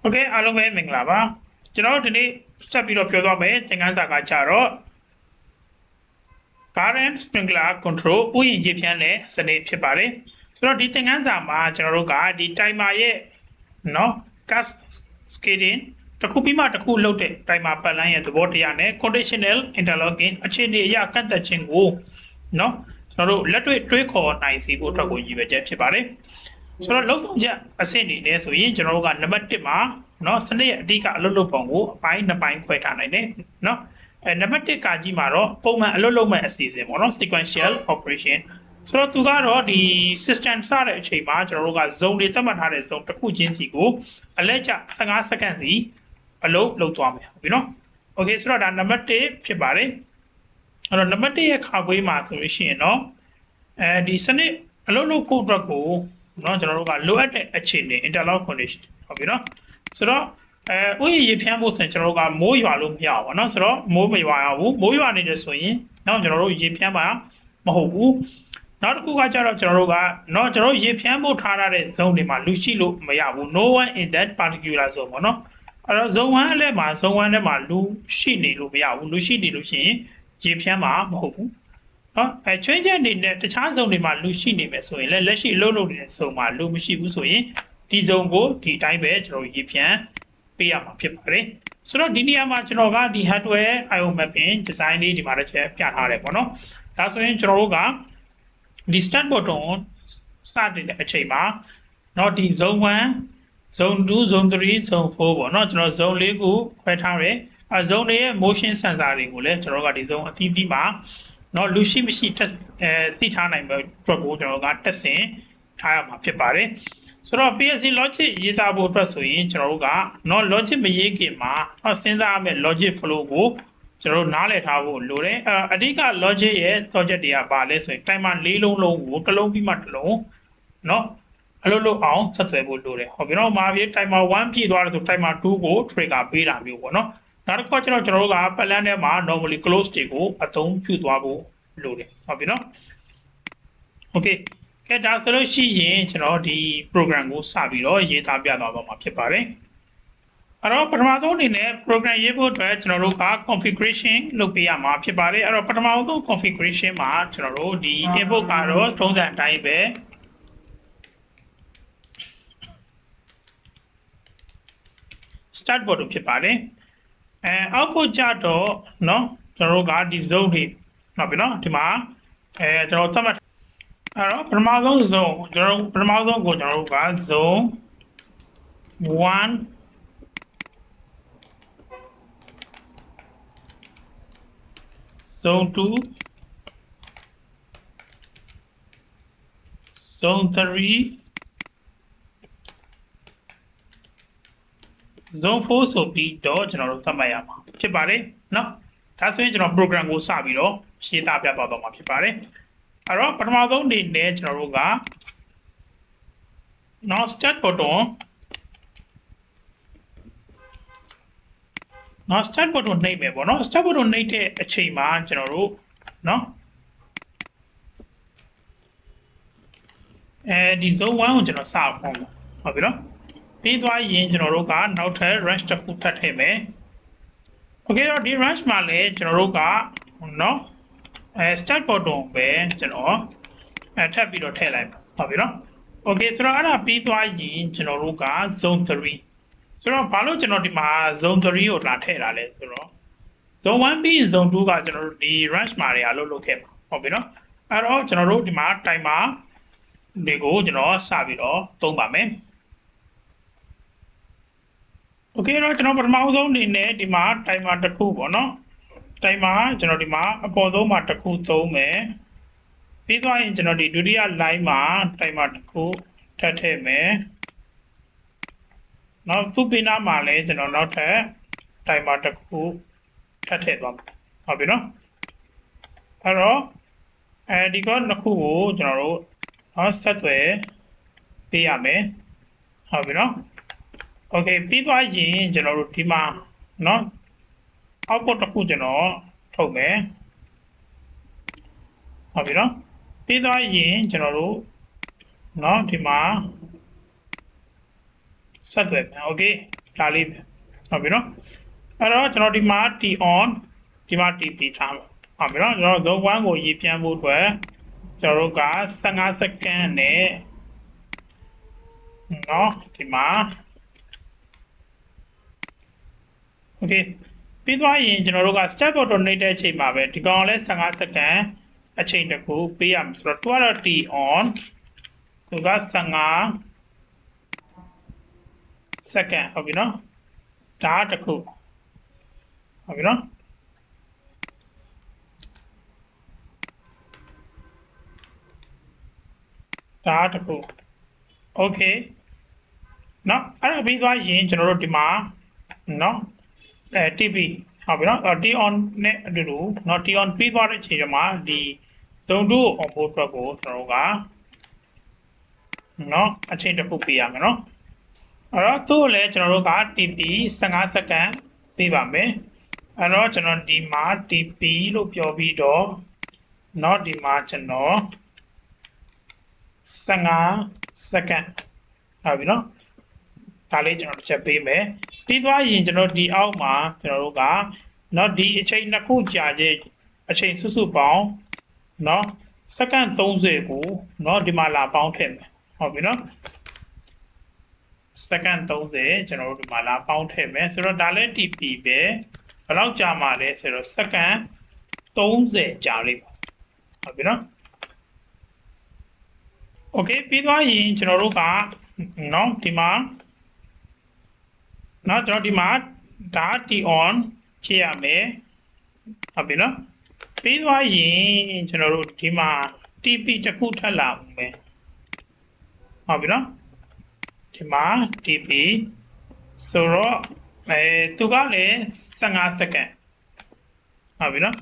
Okay အားလုံးပဲမင်္ဂလာပါကျွန်တော်တို့ဒီနေ့ဆက်ပြီးတော့ပြောသွားမယ်သင်ခန်းစာကကြတော့ current sprinkler control ဥယျာဉ်ရေဖြန်းတဲ့စနစ်ဖြစ်ပါတယ်ဆိုတော့ဒီသင်ခန်းစာမှာကျွန်တော်တို့ကဒီ timer ရဲ့เนาะ cascading တစ်ခုပြီးမှတစ်ခုလုပ်တဲ့ timer ပတ်လမ်းရဲ့သဘောတရားနဲ့ conditional interlocking အခြေအနေအရကန့်သက်ခြင်းကိုเนาะကျွန်တော်တို့လက်တွေ့တွေးခေါ်နိုင်စေဖို့အတွက်ကိုရည်ရွယ်ချက်ဖြစ်ပါတယ်ဆိုတော့လုံဆောင်ချက်အဆင့်အနေနဲ့ဆိုရင်ကျွန်တော်တို့ကနံပါတ်1မှာเนาะစနစ်ရဲ့အဓိကအလုပ်လုပ်ပုံကိုအပိုင်း2ပိုင်းခွဲထားနိုင်တယ်เนาะနံပါတ်1ကကြီးမှာတော့ပုံမှန်အလုပ်လုပ်မဲ့အစီအစဉ်ပေါ့နော် sequential operation ဆိုတော့သူကတော့ဒီ system စတဲ့အချိန်မှာကျွန်တော်တို့က zone တွေသတ်မှတ်ထားတဲ့ zone တစ်ခုချင်းစီကိုအလဲကျ15စက္ကန့်စီအလုပ်လုပ်သွားမယ်ဟုတ်ပြီနော် okay ဆိုတော့ဒါနံပါတ်1ဖြစ်ပါတယ်အဲ့တော့နံပါတ်1ရဲ့ခါခွေးမှာဆိုလို့ရှိရင်တော့ဒီစနစ်အလုပ်လုပ်ဖို့အတွက်ကိုเนาะကျွန်တော်တို့ကလိုအပ်တဲ့အခြေအနေ interlock condition ဟုတ်ပြီနော်ဆိုတော့ဥယျာဉ်ရေဖြန်းဖို့ဆိုရင်ကျွန်တော်တို့ကမိုးရွာလို့မရဘူးเนาะဆိုတော့မိုးမရွာရဘူးမိုးရွာနေတယ်ဆိုရင်တော့ကျွန်တော်တို့ရေဖြန်းမှာမဟုတ်ဘူးနောက်တစ်ခုကကျတော့ကျွန်တော်တို့ကเนาะကျွန်တော်တို့ရေဖြန်းဖို့ထားရတဲ့ zone တွေမှာလူရှိလို့မရဘူး no one in that particular zone ပေါ့เนาะအဲ့တော့ zone 1အလဲမှာ zone 1ထဲမှာလူရှိနေလို့မရဘူးလူရှိနေလို့ရှိရင်ရေဖြန်းမှာမဟုတ်ဘူးเนาะချွင်းချက်အနေနဲ့တခြား zone တွေမှာလူရှိနေမယ်ဆိုရင်လည်းလက်ရှိအလုပ်လုပ်နေတဲ့ zone မှာလူမရှိဘူးဆိုရင်ဒီ zone ကိုဒီအတိုင်းပဲကျွန်တော်ရေဖြန်းပေးရမှာဖြစ်ပါတယ်ဆိုတော့ဒီနေရာမှာကျွန်တော်ကဒီ hardware IO mapping design လေးဒီမှာတစ်ချက်ပြထားတယ်ပေါ့နော်ဒါဆိုရင်ကျွန်တော်တို့ကဒီ start button စတဲ့အချိန်မှာเนาะဒီ zone 1 zone 2 zone 3 zone 4ပေါ့เนาะကျွန်တော် zone 4ကိုခွဲထားတယ်zone တွေရဲ့ motion sensor တွေကိုလည်းကျွန်တော်ကဒီ zone အသီးသီးမှာเนาะလူရှိမရှိသိထားနိုင်မယ့်အတွက်ကိုကျွန်တော်ကတက်ဆင်ထားရမှာဖြစ်ပါတယ်ဆိုတော့ PLC logic ရေးသားဖို့အတွက်ဆိုရင်ကျွန်တော်တို့က non logic မရေးခင်မှာစဉ်းစားရမယ့် logic flow ကိုကျွန်တော်တို့နားလည်ထားဖို့လိုတယ်အဓိက logic ရဲ့ project တွေကပါလဲဆိုရင် timer ၄လုံးလုံးကိုတစ်လုံးပြီးမှတစ်လုံးเนาะအလုပ်လုပ်အောင်ဆက်သွယ်ဖို့လိုတယ်ဟုတ်ပြီနော်မှာပြီး timer 1ပြည့်သွားတယ်ဆို timer 2ကို trigger ပေးတာမျိုးပေါ့နော်နောက်တစ်ခါကျွန်တော်တို့ကပတ်လန်းထဲမှာ normally close တွေကိုအသုံးပြုသွားဖို့လိုတယ်ဟုတ်ပြီနော် okayကဲဒါဆိုလို့ရှိရင်ကျွန်တော်ဒီ program ကိုစပြီးတော့ရေးသားပြသွားမှာဖြစ်ပါတယ်အဲ့တော့ပထမဆုံးအနေနဲ့ program ရေးဖို့အတွက်ကျွန်တော်တို့က configuration လုပ်ပေးရမှာဖြစ်ပါတယ်အဲ့တော့ပထမဆုံး configuration မှာကျွန်တော်တို့ဒီ input ကတော့ထုံးစံအတိုင်းပဲ start button ဖြစ်ပါတယ်output ကြတော့เนาะကျွန်တော်တို့ကဒီ zone တွေဟုတ်ပြီเนาะဒီမှာကျွန်တော်သတ်မှတ်အဲ့တော့ပထမဆုံး zone ကျွန်တော်ပထမဆုံးကိုကျွန်တော်တို့က zone 1 zone 2 zone 3 zone 4ဆိုပြီးတော့ကျွန်တော်တို့သတ်မှတ်ရမှာဖြစ်ပါတယ်เนาะဒါဆိုရင်ကျွန်တော် program ကိုစပြီးတော့ရှင်းပြသွားတော့မှာဖြစ်ပါတယ်အဲ့တော့ပထမဆုံးအနေနဲ့ကျွန်တော်တို့က now start button နှိပ်မယ်ပေါ့နော် start button နှိပ်တဲ့အချိန်မှာကျွန်တော်တို့เนาะဒီ zone 1ကိုကျွန်တော်စအောင်ပေါ့ဟုတ်ပြီနော်ပြီးသွားရင်ကျွန်တော်တို့ကနောက်ထပ် range တစ်ခုထပ်ထည့်မယ် okay တော့ဒီ range မှာလည်းကျွန်တော်တို့ကเนาะstart button ပဲကျွန်တော်ထပ်ပြီးတော့ထည့်လိုက်ဟုတ်ပြီနော် okay ဆိုတော့အဲ့ဒါပြီးသွားရင်ကျွန်တော်တို့က zone 3ဆိုတော့ဘာလို့ကျွန်တော်ဒီမှာ zone 3ကိုလာထည့်တာလဲဆိုတော့ zone 1 ပြီး zone 2ကကျွန်တော်တို့ဒီ range မှာတွေအလုပ်လုပ်ခဲ့ပါဟုတ်ပြီနော်အဲ့တော့ကျွန်တော်တို့ဒီမှာ timer တွေကိုကျွန်တော်စပြီးတော့သုံးပါမယ် okay တော့ကျွန်တော်ပထမဆုံးအနေနဲ့ဒီမှာ timer တစ်ခုပေါ့နော် timer ကျွန်တော်ဒီမှာအပေါ်ဆုံးမှာတစ်ခုသုံးမယ်ပြီးသွားရင်ကျွန်တော်ဒီဒုတိယ line မှာ timer တစ်ခုထပ်ထည့်မယ်နောက်သူ့ဘေးနားမှာလည်းကျွန်တော်နောက်ထပ် timer တစ်ခုထပ်ထည့်သွားမယ်ဟုတ်ပြီနော်အဲ့တော့ဒီကနှစ်ခုကိုကျွန်တော်တို့ဆက်သွယ်ပေးရမယ်ဟုတ်ပြီနော် okay ပြီးသွားရင်ကျွန်တော်တို့ဒီမှာเนาะ output တစ်ခုကျွန်တော်ထုတ်မယ်ဟုတ်ပြီနော်ပြီးသွားရင်ကျွန်တော်တို့เนาะဒီမှာဆက်သွယ်မယ် okay ဒါလေးပဲဟုတ်ပြီနော်အဲ့တော့ကျွန်တော်ဒီမှာ T on ဒီမှာ TP ထားမှာဟုတ်ပြီနော်ကျွန်တော် zone 1ကိုရေးပြန်ဖို့အတွက်ကျွန်တော်တို့က15စက္ကန့်နဲ့နော်ဒီမှာ okay ပြီးသွားရင်ကျွန်တော်တို့က step auto နှိပ်တဲ့အချိန်မှာပဲဒီကောင်လည်း15စက္ကန့်အချိန်တစ်ခုပေးရမယ်ဆိုတော့သူကတော့ T on သူက15စက္ကန့်ဟုတ်ပြီနော်ဒါတစ်ခုဟုတ်ပြီနော်ဒါတစ်ခု okay နော်အဲ့ဒါပြီးသွားရင်ကျွန်တော်တို့ဒီမှာနော် TP ဟုတ်ပြီနော် T on နဲ့အတူတူနော် T on ပြီးသွားတဲ့အချိန်မှာဒီ zone 2ကို on board အတွက်ကိုကျွန်တော်တို့ကနော်အချိန်တစ်ခုပေးရမယ်နော်အဲ့တော့သူ့ကိုလည်းကျွန်တော်တို့က TP 15စက္ကန့်ပေးပါမယ်အဲ့တော့ကျွန်တော်ဒီမှာ TP လို့ပြောပြီးတော့နော်ဒီမှာကျွန်တော်15စက္ကန့်ဟုတ်ပြီနော်ဒါလေးကျွန်တော်တစ်ချက်ပေးမယ်ပြီးသွားရင်ကျွန်တော်ဒီအောက်မှာကျွန်တော်တို့ကနော်ဒီအချိန်နှစ်ခုကြာခြင်းအချိန်စုစုပေါင်းနော်စက္ကန့်30ကိုနော်ဒီမှာလာပေါင်းထည့်မယ်ဟုတ်ပြီနော်စက္ကန့်30ကျွန်တော်တို့ဒီမှာလာပေါင်းထည့်မယ်ဆိုတော့ဒါလည်း TP ပဲဘယ်လောက်ကြာမှာလဲဆိုတော့စက္ကန့်30ကြာလိမ့်မယ်ဟုတ်ပြီနော်โอเคပြီးသွားရင်ကျွန်တော်တို့ကနော်ဒီမှာနော်ကျွန်တော်ဒီမှာဒါ T on ကြည့်ရမယ်ဟုတ်ပြီနော်ပြီးသွားရင်ကျွန်တော်တို့ဒီမှာ TP တစ်ခုထပ်လာမယ်ဟုတ်ပြီနော်ဒီမှာ TP ဆိုတော့သူကလည်း15စက္ကန့်ဟုတ်ပြီနော်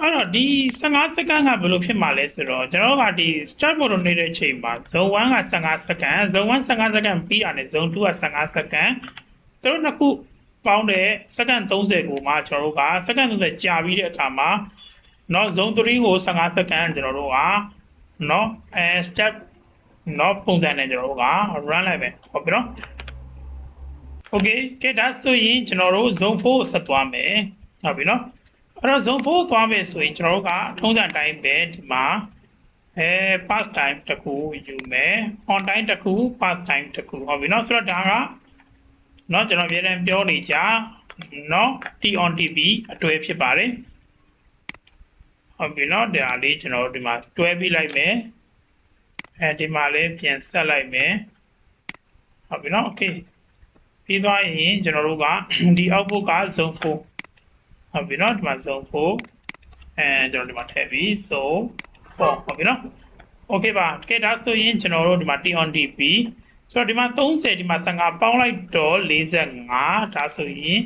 အဲ့တော့ဒီ15စက္ကန့်ကဘယ်လိုဖြစ်မှာလဲဆိုတော့ကျွန်တော်ကဒီ start mode နေတဲ့အချိန်မှာ zone 1က15စက္ကန့် zone 1 15စက္ကန့်ပြီးရတယ် zone 2က15စက္ကန့်သူတို့နှစ်ခုပေါင်းတဲ့စက္ကန့်30ကိုမှကျွန်တော်တို့ကစက္ကန့်30ကြာပြီးတဲ့အခါမှာเนาะ zone 3ကို15စက္ကန့်ကျွန်တော်တို့ကเนาะstep เนาะပုံစံနဲ့ကျွန်တော်တို့က run လိုက်မယ်ဟုတ်ပြီเนาะ okay ကဲဒါဆိုရင်ကျွန်တော်တို့ zone 4ကိုဆက်သွားမယ်ဟုတ်ပြီเนาะအဲ့တော့ zone 4သွားမယ်ဆိုရင်ကျွန်တော်တို့ကထုံးစံတိုင်းပဲဒီမှာpass time တစ်ခုယူမယ် on time တစ်ခု pass time တစ်ခုဟုတ်ပြီเนาะဆိုတော့ဒါကเนาะကျွန်တော်အများအားပြောနေကြเนาะ T on TP အတွေ့ဖြစ်ပါတယ်ဟုတ်ပြီเนาะဒါလေးကျွန်တော်တို့ဒီမှာတွဲပြီးလိုက်မယ်ဒီမှာလေးပြန်ဆက်လိုက်မယ်ဟုတ်ပြီเนาะ okay ပြီးသွားရင်ကျွန်တော်တို့ကဒီ output က zone 4ဟုတ်ပြီเนาะဒီမှာ zone 4ကျွန်တော်ဒီမှာထည့်ပြီး zone 4ဟုတ်ပြီเนาะ okay ပါကဲဒါဆိုရင်ကျွန်တော်တို့ဒီမှာ T on TPဆိုတော့ဒီမှာ30ဒီမှာ15ပေါင်းလိုက်တော့45ဒါဆိုရင်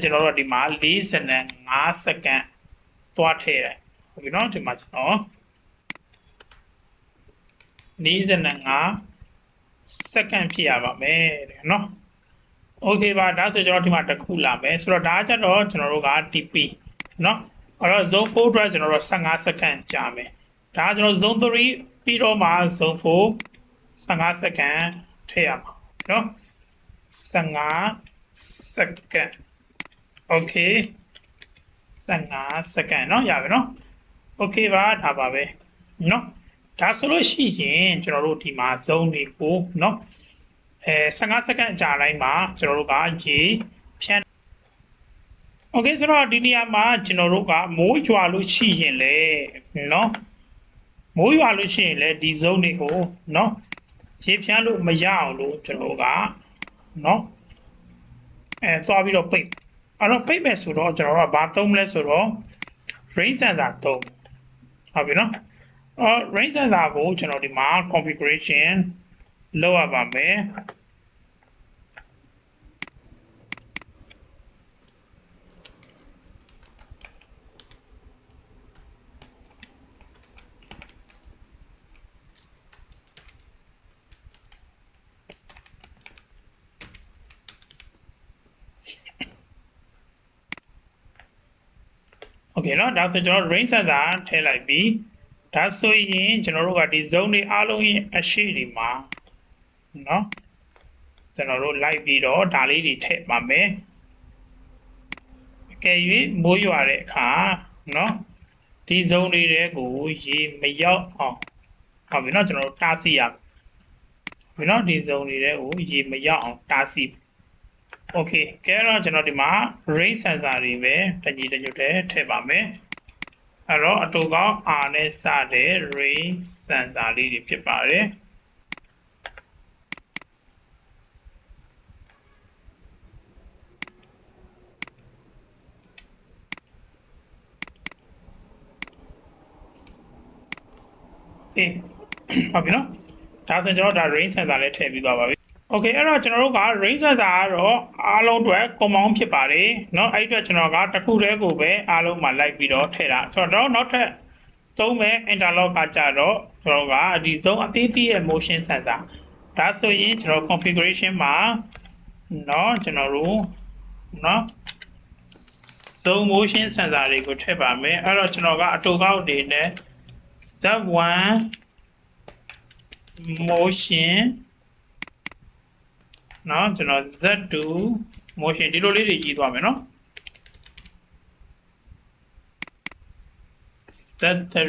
ကျွန်တော်တို့ဒီမှာ45စက္ကန့်သွားထည့်တယ်ဟုတ်ပြီเนาะဒီမှာကျွန်တော်45စက္ကန့်ဖြစ်ရပါမယ်တဲ့เนาะ okay ပါဒါဆိုကျွန်တော်ဒီမှာတစ်ခုလာမယ်ဆိုတော့ဒါကြတော့ကျွန်တော်တို့က TP เนาะအဲ့တော့ zone 4 အတွက်ကျွန်တော်တို့15စက္ကန့်ကြာမယ်ဒါကျွန်တော် zone 3ပြီးတော့မှ zone 4 15စက္ကန့်ထည့်ရမှာเนาะ15စက္ကန့် okay 15စက္ကန့်เนาะရပြီเนาะ okay ပါဒါပါပဲเนาะဒါဆိုလို့ရှိရင်ကျွန်တော်တို့ဒီမှာ zone တွေကိုเนาะ15စက္ကန့်ကြာတိုင်းမှာကျွန်တော်တို့ကရေဖြန့် okay ဆိုတော့ဒီနေရာမှာကျွန်တော်တို့ကမိုးရွာလို့ရှိရင်လေเนาะမိုးရွာလို့ရှိရင်လေဒီ zone တွေကိုเนาะရေဖြန်းလို့မရအောင်လို့ကျွန်တော်ကเนาะသွားပြီးတော့ပိတ်အဲ့တော့ပိတ်မယ်ဆိုတော့ကျွန်တော်ကဘာသုံးမလဲဆိုတော့ rain sensor သုံးဟုတ်ပြီเนาะrain sensor ကိုကျွန်တော်ဒီမှာ configuration လုပ်ရပါမယ် okay เนาะဒါဆိုကျွန်တော် rain sensor ထည့်လိုက်ပြီဒါဆိုရင်ကျွန်တော်တို့ကဒီ zone တွေအားလုံးရဲ့အရှိတွေမှာเนาะ ကျွန်တော်တို့လိုက်ပြီးတော့ဒါလေးတွေထည့်ပါမယ်အကယ်၍မိုးရွာတဲ့အခါเนาะဒီဇုံတွေကိုရေမရောက်အောင်ဟုတ်ပြီเนาะကျွန်တော်တို့တားဆီးရပြီเนาะဒီဇုံတွေကိုရေမရောက်အောင်တားဆီးโอเคကဲတော့ကျွန်တော်ဒီမှာ rain sensor တွေပဲတညီတညွတ်တဲ့ထည့်ပါမယ်အဲ့တော့အတူကောင်း R နဲ့စတဲ့ rain sensor လေးတွေဖြစ်ပါတယ်အေးဟုတ်ပြီနော်ဒါဆိုကျွန်တော်ဒါ rain sensor လေးထည့်ပြီးသွားပါပြီโอเคအဲ့တော့ကျွန်တော်တို့က rain sensor ကတော့အားလုံးအတွက် common ဖြစ်ပါတယ်เนาะအဲ့အတွက်ကျွန်တော်ကတစ်ခုတည်းကိုပဲအားလုံးမှာလိုက်ပြီးတော့ထည့်တာဆိုတော့နောက်ထပ်သုံးမဲ့ interlock ကကြတော့ကျွန်တော်ကဒီဇုံအသေးသေးရဲ့ motion sensor ဒါဆိုရင်ကျွန်တော် configuration မှာเนาะကျွန်တော်တို့เนาะဇုံ motion sensor တွေကိုထည့်ပါမယ်အဲ့တော့ကျွန်တော်ကအတူကောက်တွေနဲ့ Z1 motion နော်ကျွန်တော် Z2 motion ဒီလိုလေးတွေကြီးသွားမယ်နော် Z3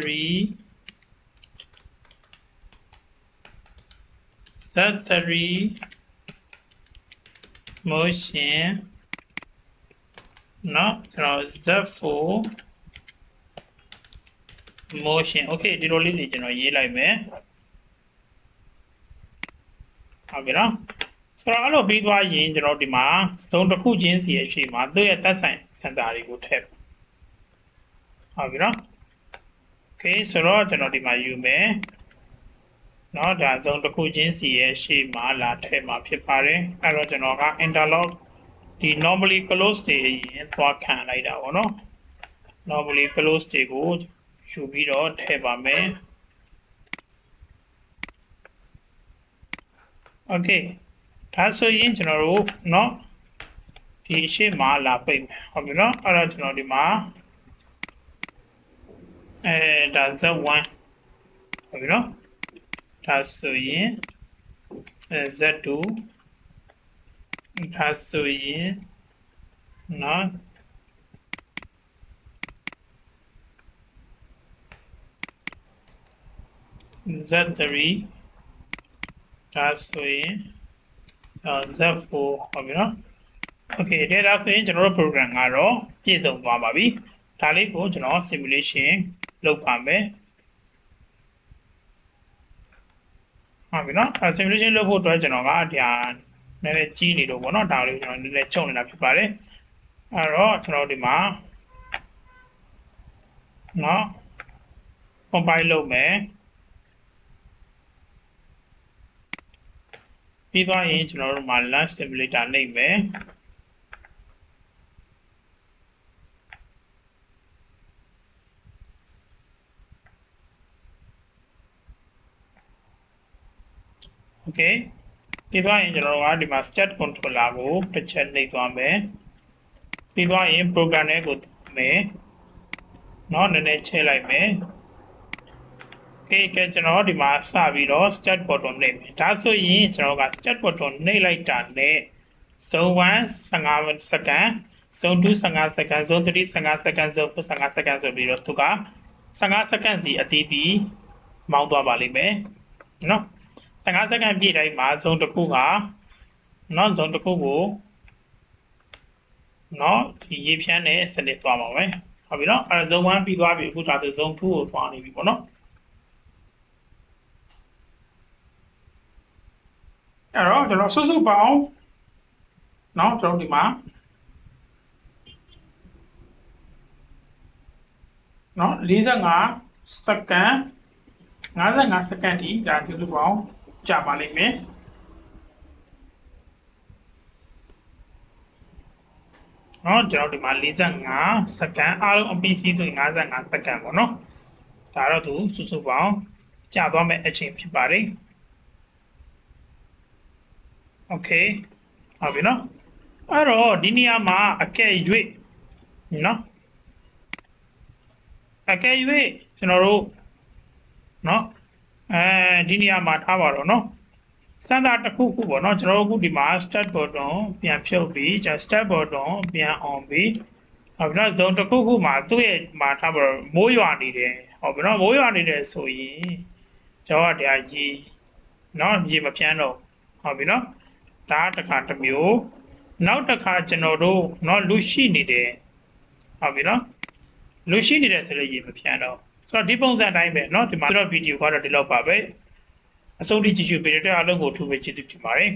motion နော်ကျွန်တော် Z4 motion okay ဒီလိုလေးတွေကျွန်တော်ရေးလိုက်မယ်ဟုတ်ပြီနော်ဆိုတော့အဲ့လိုပြီးသွားရင်ကျွန်တော်ဒီမှာဇုံတစ်ခုချင်းစီရဲ့ရှေ့မှာသူ့ရဲ့သက်ဆိုင်စင်တာတွေကိုထည့်ဟုတ်ပြီနော် okay ဆိုတော့ကျွန်တော်ဒီမှာယူမယ်เนาะဒါဇုံတစ်ခုချင်းစီရဲ့ရှေ့မှာလာထည့်မှာဖြစ်ပါတယ်အဲ့တော့ကျွန်တော်က interlock ဒီ normally close တွေရင်သွားခံလိုက်တာပေါ့နော် normally close တွေကိုယူပြီးတော့ထည့်ပါမယ် okay ဒါဆိုရင်ကျွန်တော်တို့เนาะဒီရှေ့မှာလာပိတ်မယ်ဟုတ်ပြီเนาะအဲ့တော့ကျွန်တော်ဒီမှာဒါ Z1 ဟုတ်ပြီเนาะဒါဆိုရင်Z2 ဒါဆိုရင်เนาะZ3 ဒါဆိုရင်Z4 ဟုတ်ပြီနော် okay ဒါဆိုရင်ကျွန်တော်တို့ program ကတော့ပြည့်စုံသွားပါပြီဒါလေးကိုကျွန်တော် simulation လုပ်ပါမယ်ဟုတ်ပြီနော် simulation လုပ်ဖို့အတွက်ကျွန်တော်ကဒီဟာနည်းနည်းကြီးနေလို့ပေါ့နော်ဒါလေးကိုကျွန်တော်နည်းနည်းချုပ်နေတာဖြစ်ပါတယ်အဲ့တော့ကျွန်တော်ဒီမှာနော် compile လုပ်မယ်ပြီးသွားရင်ကျွန်တော်တို့မှာ launch simulator နှိပ်မယ် okay ပြီးသွားရင်ကျွန်တော်တို့ကဒီမှာ start controller ကိုတစ်ချက်နှိပ်သွားမယ်ပြီးသွားရင် program တွေကိုမယ်เนาะနည်းနည်းချဲလိုက်မယ်ကဲကျွန်တော်ဒီမှာစပြီးတော့ start button နှိပ်မယ်ဒါဆိုရင်ကျွန်တော်က start button နှိပ်လိုက်တာနဲ့ဇုံ1 15 စက္ကန့်ဇုံ2 15 စက္ကန့်ဇုံ3 15 စက္ကန့်ဇုံ4 15 စက္ကန့်ဆိုပြီးတော့သူက15 စက္ကန့်စီအသီးသီးမောင်းသွားပါလိမ့်မယ်เนาะ15 စက္ကန့်ပြည့်တိုင်းမှာဇုံတစ်ခုကเนาะဇုံတစ်ခုကိုเนาะဒီရေဖြန်းတဲ့စနစ်သွားပါမယ်ဟုတ်ပြီเนาะအဲဇုံ1ပြီးသွားပြီအခုဒါဆိုဇုံ2ကိုသွားနေပြီပေါ့เนาะအဲ့တော့ကျွန်တော်စုစုပေါင်းเนาะကျွန်တော်ဒီမှာเนาะ45 စက္ကန့်55 စက္ကန့်ထိဒါစုစုပေါင်းကြာပါလိမ့်မယ်เนาะကျွန်တော်ဒီမှာ45 စက္ကန့်အားလုံးအပြီးစီးဆိုရင်55 စက္ကန့်ပေါ့เนาะဒါတော့သူစုစုပေါင်းကြာသွားမယ့်အချိန်ဖြစ်ပါတယ်okay ဟုတ်ပြီเนาะအဲ့တော့ဒီနေရာမှာအကယ်၍เนาะအကယ်၍ကျွန်တော်တို့เนาะဒီနေရာမှာထားပါတော့เนาะ စမ်းသာတစ်ခုခုပေါ့နော်ကျွန်တော်တို့အခုဒီမှာ start button ပြန်ဖြုတ်ပြီး start button ပြန် on ပြီးဟုတ်ပြီနော်ဇုံတစ်ခုခုမှာသူ့ရဲ့မှာထားပါတော့မိုးရွာနေတယ်ဟုတ်ပြီနော်မိုးရွာနေတယ်ဆိုရင်ကျွန်တော်ကတရားရေနော်ရေမဖြန်းတော့ဟုတ်ပြီနော်ဒါတစ်ခါတစ်မျိုးနောက်တစ်ခါကျွန်တော်တို့နော်လူရှိနေတယ်ဟုတ်ပြီနော်လူရှိနေတယ်ဆိုလည်းရေမဖြန်းတော့ဆိုတော့ဒီပုံစံတိုင်းပဲเนาะဒီမှာကျွန်တော်ဗီဒီယိုကတော့ဒီလောက်ပါပဲအဆုံးထိကြည့်ရှုပေးတဲ့အတွက်အားလုံးကိုအထူးပဲကျေးဇူးတင်ပါတယ်